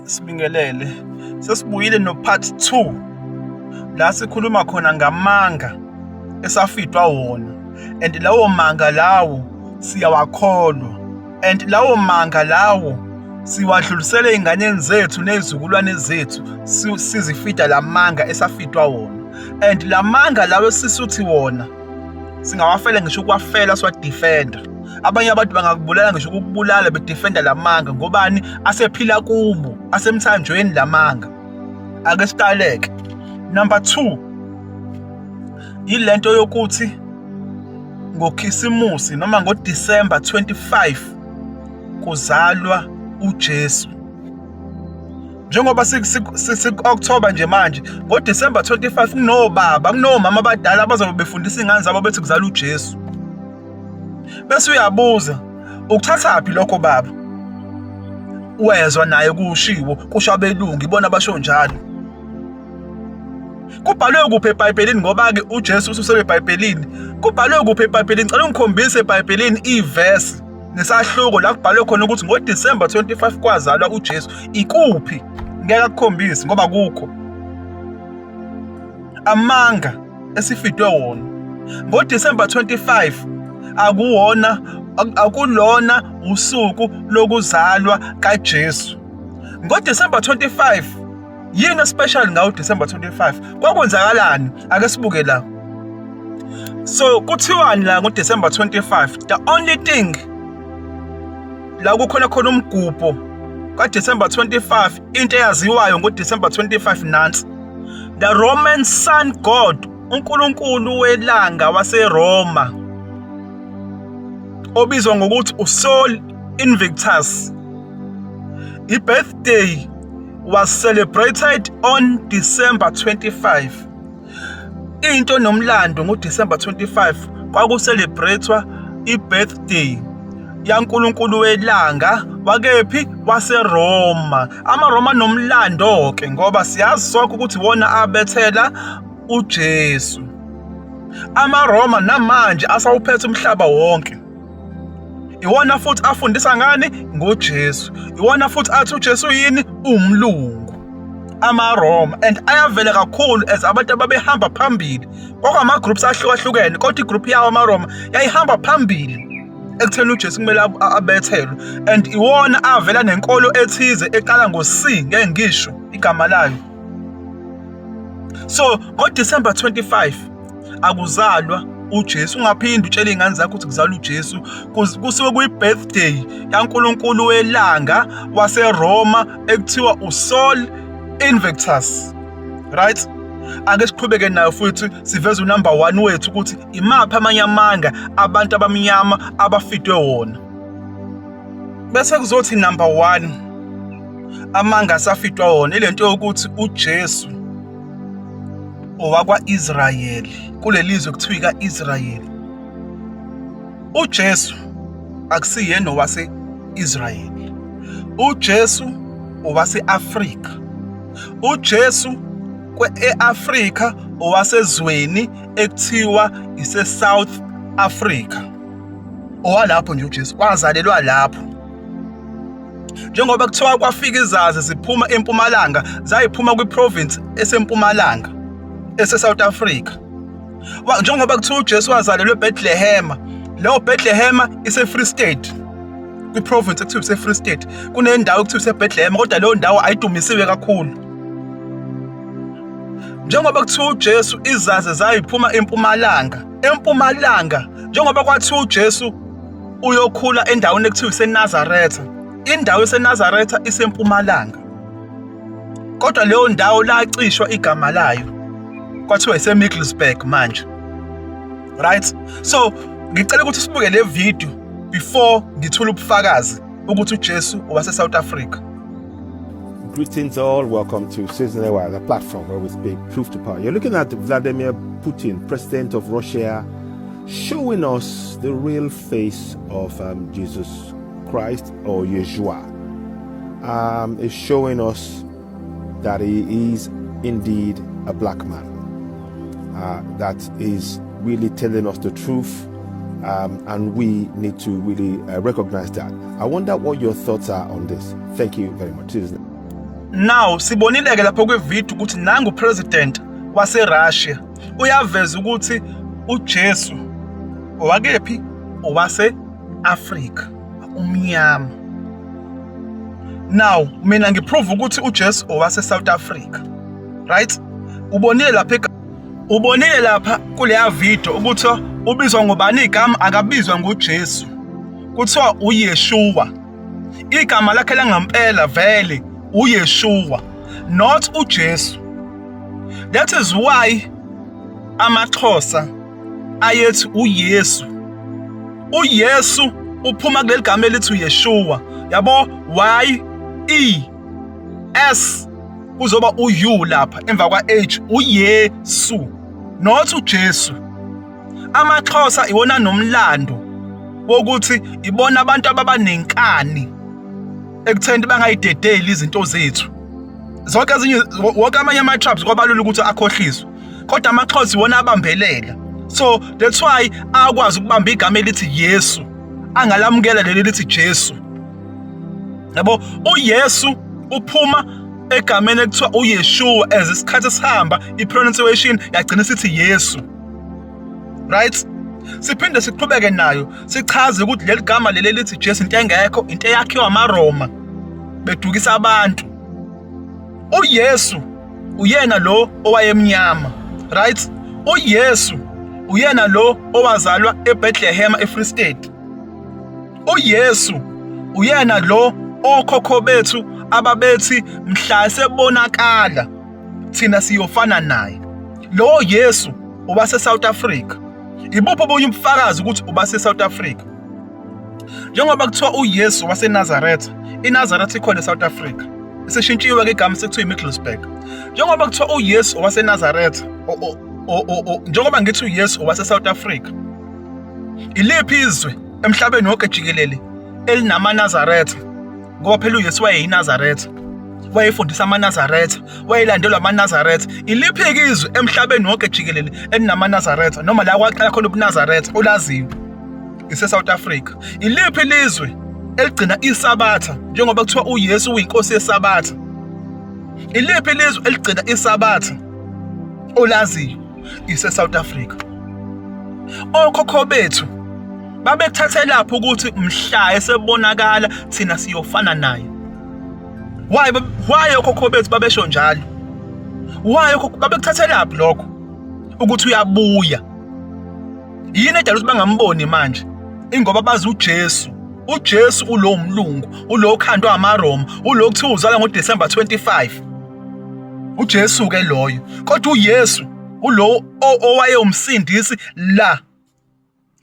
Sibingelele. Sesibuyile no part 2 la sikhuluma khona ngamanga esafitwa wona, and lawo manga lawo siyawakholwa, and lawo manga lawo siwadlulisele ey'nganeni zethu ney'zukulwane zethu, sizifida la manga esafitwa wona. And la manga lawo sisuthi wona singawafela ngisho ukuwafela siwadifenda. Abanye abantu bangakubulala ngisho ukukubulala bedifenda la manga ngobani asephila kubo, asemthanjweni la manga. Ake siqaleke. Number 2, yilento yokuthi ngoKhisimusi noma ngoDisemba 25 kuzalwa uJesu. Njengoba October nje manje, ngoDisemba 25 kunobaba, kunomama abadala abazobe befundisa ingane zabo bethi kuzala uJesu. Bese uyabuza, ukuthathaphi lokho baba? Wezwa naye kushiwo, kusho abelungu, ibona abasho njalo. Kubhalwe kuphi eBhayibhelini? Ngoba-ke uJesu ususele eBhayibhelini. Kubhalwe kuphi eBhayibhelini? Ngicela ungikhombise eBhayibhelini ivesi nesahluko la kubhalwe khona ukuthi ngoDisemba 25 kwazalwa uJesu. Ikuphi? Ngeke akukhombise ngoba kukho. Amanga esifidwe wona ngoDisemba 25 akulona usuku lokuzalwa kaJesu. NgoDisemba 25 yini special ngawo December 25? Kwakwenzakalani? Ake sibuke la. So kuthiwani la ngoDisemba 25? The only thing la kukhona khona umgubho kaDisemba 25, into eyaziwayo ngoDisemba 25 nansi. The Roman sun god, uNkulunkulu welanga waseRoma, obizwa ngokuthi uSol Invictus, his birthday was celebrated on December 25. Into nomlando ngoDisemba 25 kwakucelebratewa i-birthday yaNkulunkulu welanga wakephi? WaseRoma. AmaRoma nomlando ke ngoba siyazi sonke ukuthi wona abethela uJesu. AmaRoma namanje asawuphethe umhlaba wonke. Iwona futhi afundisa ngani? NgoJesu. Iwona futhi athi uJesu yini? Umlungu. AmaRoma, and ayavela kakhulu as abantu ababehamba phambili. Kwakama groups ahlukahlukene, kodwa igroup yawo AmaRoma yayihamba phambili ekutheni uJesu kumele abethelwe, and iwona avela nenkolo ethize eqala ngo-C, ngeke ngisho igama layo. So ngoDisemba 25 akuzalwa uJesu. Ungaphindi utshela izingane zakho ukuthi kuzalwa uJesu, kusuke kuyi-birthday yaNkulunkulu welanga waseRoma ekuthiwa uSol Invictus. Right? Ake siqhubeke nayo futhi siveze unumber 1 wethu ukuthi imaphi amanye amanga abantu abamnyama abafidwe wona. Bese kuzothi number 1 amanga asafidwa wona ilento yokuthi uJesu owakwa-Israyeli, kulelizwe kuthiwa ka-Israyeli. uJesu akusiyena owase-Israyeli. uJesu owase-Afrika. uJesu e-Afrika owasezweni ekuthiwa ise-South Africa. Owalapho nje uJesu wazalelwa lapho. Njengoba kuthiwa kwafika izazi ziphuma empumalanga, zayiphuma kwiprovince esempumalanga ese-South Africa. Njengoba kuthiwa uJesu wazalelwe eBethlehem, leyo Bethlehem ise-Free State, kwiprovince ekuthiwa ise-Free State. Kunendawo ekuthiwa ise-Bethlehem, kodwa leyo ndawo ayidumisiwe kakhulu. Njengoba kuthiwa uJesu izazi zayiphuma empumalanga. Empumalanga, njengoba kwathiwa uJesu uyokhula endaweni ekuthiwa iseNazaretha. Indawo eseNazaretha isempumalanga, kodwa leyo ndawo lacishwa igama layo, kwathiwa iseMiddlesbrough manje. Right? So ngicela ukuthi sibuke le video before ngithula ubufakazi ukuthi uJesu owase-South Africa. Greetings all, welcome to Season Hour, the platform where we speak truth to power. You're looking at Vladimir Putin, president of Russia, showing us the real face of Jesus Christ, or Yeshua. Is showing us that he is indeed a black man. That is really telling us the truth and we need to really recognize that. I wonder what your thoughts are on this. Thank you very much. Now sibonile ke lapho kwevideo ukuthi nangu president wase Russia uyaveza ukuthi uJesu owakephi owase Africa umnyama. Now mina ngiprove ukuthi uJesu owase South Africa, right? Ubonile lapha kuleya video ukuthi ubizwa ngobani igama, akabizwa ngoJesu, kuthiwa uYeshua. Igama lakhe langempela vele uYeshua, not uJesu. That is why amaXhosa ayethi uYesu. uYesu uphuma kuleli gama elithi uYeshua, yabo? Y-E-S kuzoba u-U lapha emva kwa H, uYesu, not uJesu. AmaXhosa iwona nomlando wokuthi ibona abantu ababanenkani ekutheni bangayidedeli izinto zethu. Zonke ezinye wonke amanye ama-tribes kwabalula ukuthi akhohliswe, kodwa amaXhosa iwona abambelela. So that's why akwazi ukubamba igama elithi Yesu, angalamukela leli lithi Jesu. Yabo? uYesu uphuma egameni ekuthiwa uYeshua, as isikhathi sihamba i-pronunciation yagcina sithi Yesu, right? Siphinde siqhubeke nayo sichaze ukuthi leli gama leli lithi Jesu into engekho, into eyakhiwa amaRoma bedukisa abantu. uYesu uyena lo owayemnyama, right? uYesu uyena lo owazalwa eBethlehem eFree State. uYesu uyena lo okhokho bethu ababethi mhla sebonakala thina siyofana naye. Lo Yesu ubase South Africa. Ibupho obunye ubufakazi ukuthi ubase South Africa? Njengoba kuthiwa uYesu wase Nazareth, iNazareth ikhona eSouth Africa, isishintshiwe ke igama sekuthiwa iMiddlesbrough. Njengoba kuthiwa uYesu wase Nazareth, njengoba ngithi uYesu wase South Africa, iliphi izwe emhlabeni wonke jikelele elinamaNazareth? Ngoba phela uYesu wayeyiNazareth, wayefundisa amaNazareth, wayelandelwa amaNazareth. Iliphi izwe emhlabeni wonke jikelele elinamaNazareth, noma la kwaqala khona ubuNazareth olaziyo? IseSouth Africa. Iliphi ilizwe eligcina iSabatha njengoba kuthiwa uYesu uyinkosi yeSabatha? Iliphi ilizwe eligcina iSabatha olaziyo? IseSouth Africa. Okhokho bethu babethathe lapho ukuthi mhla esebonakala thina siyofana naye. Why okhokho bethu babesho njalo? Why babekuthathe lapho lokho ukuthi uyabuya? Yini edala ukuthi bangamboni manje? Ingoba bazi uJesu. uJesu ulo mlungu, ulo khandwa amaRoma, ulo kuthiwa uzalwa ngoDisemba 25. uJesu ke loyo. Kodwa uYesu ulo owaye umsindisi la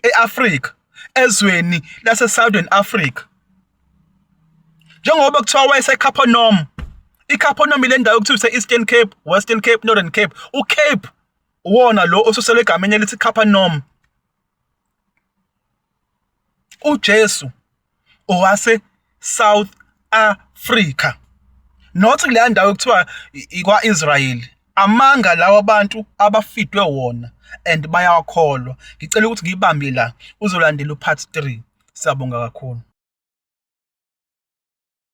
eAfrika, ezweni lase Southern Africa. Njengoba kuthiwa wayeseCapernaum. iCapernaum ile ndawo kuthiwa ise-Eastern Cape, Western Cape, Northern Cape. uCape wona lo osusele egameni elithi Capernaum. uJesu owase South Africa, not kule ndawo kuthiwa ikwa-Israel. Amanga lawa abantu abafidwe wona and bayakholwa. Ngicela ukuthi ngibambe la, uzolandela uPart 3. Siyabonga kakhulu.